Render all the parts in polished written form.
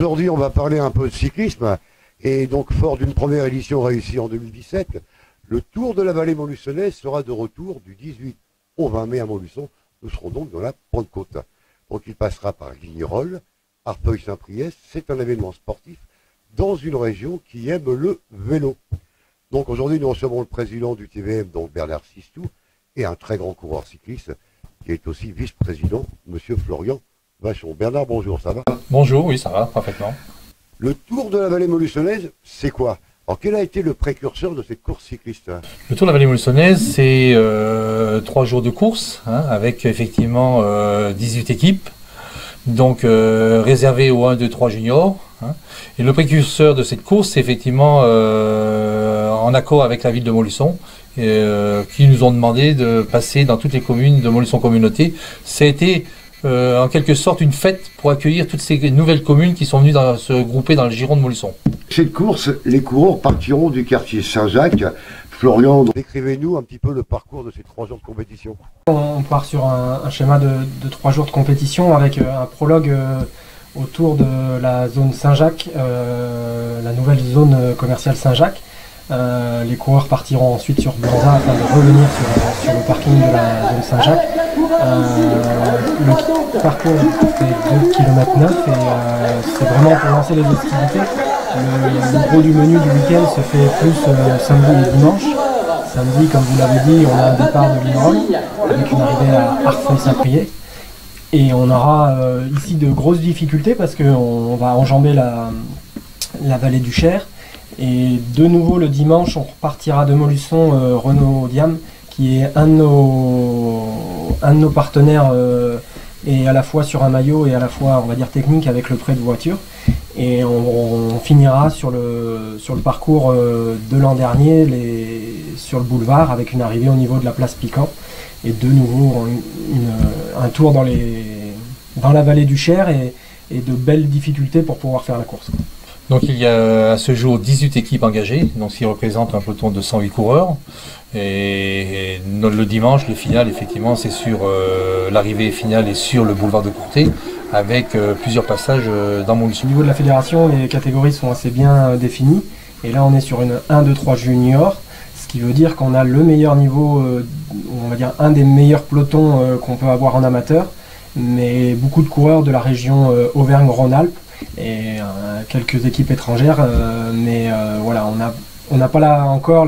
Aujourd'hui, on va parler un peu de cyclisme. Et donc, fort d'une première édition réussie en 2017, le Tour de la Vallée montluçonnaise sera de retour du 18 au 20 mai à Montluçon. Nous serons donc dans la Pentecôte. Donc, il passera par Lignerolles, Arpeuil-Saint-Priest. C'est un événement sportif dans une région qui aime le vélo. Donc, aujourd'hui, nous recevons le président du TVM, donc Bernard Sistou, et un très grand coureur cycliste qui est aussi vice-président, monsieur Florian Vachon. Bernard, bonjour, ça va? Bonjour, oui, ça va, parfaitement. Le Tour de la Vallée montluçonnaise, c'est quoi? Alors, quel a été le précurseur de cette course cycliste? Le Tour de la Vallée montluçonnaise, c'est 3 jours de course, avec effectivement 18 équipes, donc réservées aux 1, 2, 3 juniors. Et le précurseur de cette course, c'est effectivement en accord avec la ville de Montluçon, qui nous ont demandé de passer dans toutes les communes de Montluçon Communauté. Ça a été en quelque sorte une fête pour accueillir toutes ces nouvelles communes qui sont venues se grouper dans le giron de Montluçon. Cette course, les coureurs partiront du quartier Saint-Jacques. Florian, décrivez-nous un petit peu le parcours de ces 3 jours de compétition. On part sur un schéma de 3 jours de compétition avec un prologue autour de la zone Saint-Jacques, la nouvelle zone commerciale Saint-Jacques. Les coureurs partiront ensuite sur Blanza afin de revenir sur le parking de la zone Saint-Jacques. Le parcours fait 2,9 km et c'est vraiment pour lancer les hostilités. Le gros du menu du week-end se fait plus samedi et dimanche. Samedi, comme vous l'avez dit, on a un départ de Lignerolles avec une arrivée à Arpeuil-Saint-Priest. Et on aura ici de grosses difficultés parce qu'on va enjamber la vallée du Cher. Et de nouveau le dimanche, on repartira de Montluçon, Renault Diam, qui est un de nos partenaires, et à la fois sur un maillot et à la fois, on va dire, technique avec le prêt de voiture. Et on finira sur le parcours de l'an dernier, sur le boulevard, avec une arrivée au niveau de la place Piquant. Et de nouveau un tour dans la vallée du Cher et de belles difficultés pour pouvoir faire la course. Donc il y a à ce jour 18 équipes engagées, donc ce qui représente un peloton de 108 coureurs. Et le dimanche, le final, effectivement, c'est sur l'arrivée finale et sur le boulevard de Courtet, avec plusieurs passages dans Montluçon. Au niveau de la fédération, les catégories sont assez bien définies. Et là, on est sur une 1, 2, 3 junior, ce qui veut dire qu'on a le meilleur niveau, on va dire un des meilleurs pelotons qu'on peut avoir en amateur, mais beaucoup de coureurs de la région Auvergne-Rhône-Alpes et quelques équipes étrangères. Mais voilà, on n'a pas là encore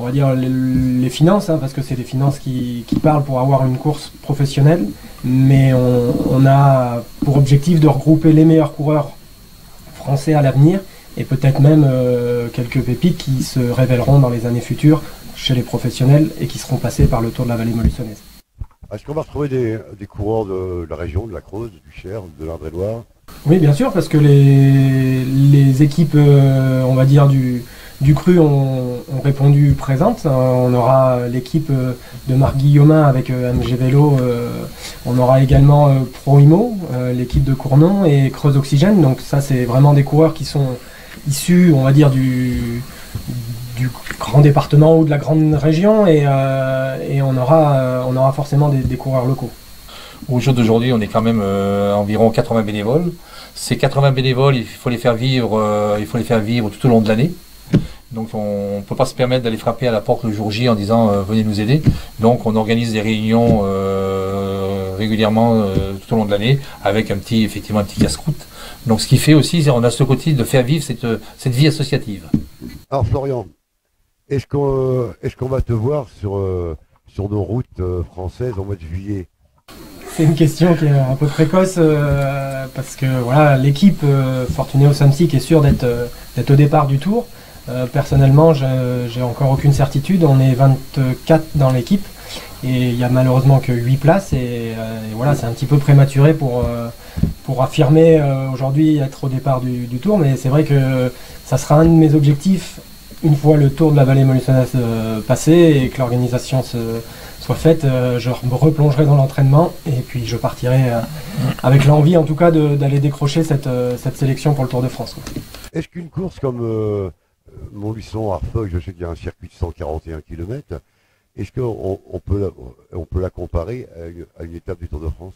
on va dire les finances, parce que c'est des finances qui parlent pour avoir une course professionnelle, mais on a pour objectif de regrouper les meilleurs coureurs français à l'avenir et peut-être même quelques pépites qui se révéleront dans les années futures chez les professionnels et qui seront passés par le Tour de la Vallée montluçonnaise. Est-ce qu'on va retrouver des coureurs de la région, de la Creuse, du Cher, de l'Indre-et-Loire? Oui, bien sûr, parce que les équipes, on va dire, du cru ont répondu présentes. On aura l'équipe de Marc Guillaumin avec MG Vélo. On aura également Proimo, l'équipe de Cournon et Creuse Oxygène. Donc ça, c'est vraiment des coureurs qui sont issus, on va dire, du grand département ou de la grande région. Et on aura forcément des coureurs locaux. Au jour d'aujourd'hui, on est quand même environ 80 bénévoles. Ces 80 bénévoles, il faut les faire vivre tout au long de l'année. Donc on ne peut pas se permettre d'aller frapper à la porte le jour J en disant venez nous aider. Donc on organise des réunions régulièrement tout au long de l'année avec un petit casse-croûte. Donc ce qui fait aussi, on a ce côté de faire vivre cette vie associative. Alors Florian, est-ce qu'on va te voir sur nos routes françaises en mois de juillet? C'est une question qui est un peu précoce parce que voilà, l'équipe Fortunéo Samsic est sûre d'être au départ du tour. Personnellement, j'ai encore aucune certitude. On est 24 dans l'équipe et il n'y a malheureusement que 8 places et voilà, c'est un petit peu prématuré pour affirmer aujourd'hui être au départ du tour, mais c'est vrai que ça sera un de mes objectifs une fois le Tour de la Vallée montluçonnaise passé et que l'organisation soit faite. Je me replongerai dans l'entraînement et puis je partirai avec l'envie en tout cas d'aller décrocher cette sélection pour le Tour de France. Est-ce qu'une course comme Montluçon-Arfeuil, je sais qu'il y a un circuit de 141 km, est-ce qu'on peut la comparer à une étape du Tour de France?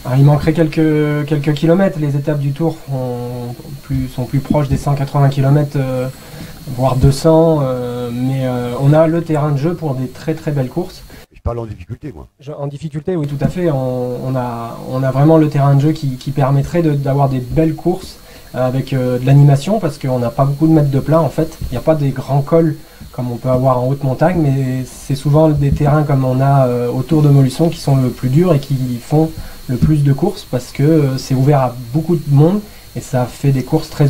Alors, il manquerait quelques kilomètres. Les étapes du Tour sont plus proches des 180 km, voire 200. Mais on a le terrain de jeu pour des très très belles courses. Je parle en difficulté, moi. En difficulté, oui, tout à fait. On a vraiment le terrain de jeu qui permettrait d'avoir des belles courses avec de l'animation, parce qu'on n'a pas beaucoup de mètres de plat en fait. Il n'y a pas des grands cols comme on peut avoir en haute montagne, mais c'est souvent des terrains comme on a autour de Montluçon qui sont le plus durs et qui font le plus de courses, parce que c'est ouvert à beaucoup de monde et ça fait des courses très,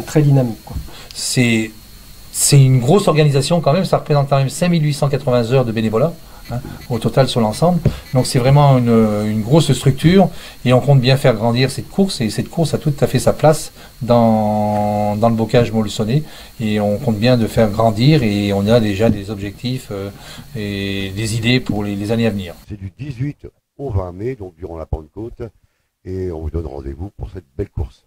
très dynamiques, quoi. C'est une grosse organisation quand même, ça représente quand même 5880 heures de bénévolat. Au total sur l'ensemble. Donc c'est vraiment une grosse structure et on compte bien faire grandir cette course, et cette course a tout à fait sa place dans le bocage montluçonnais, et on compte bien de faire grandir, et on a déjà des objectifs et des idées pour les années à venir. C'est du 18 au 20 mai, donc durant la Pentecôte, et on vous donne rendez-vous pour cette belle course.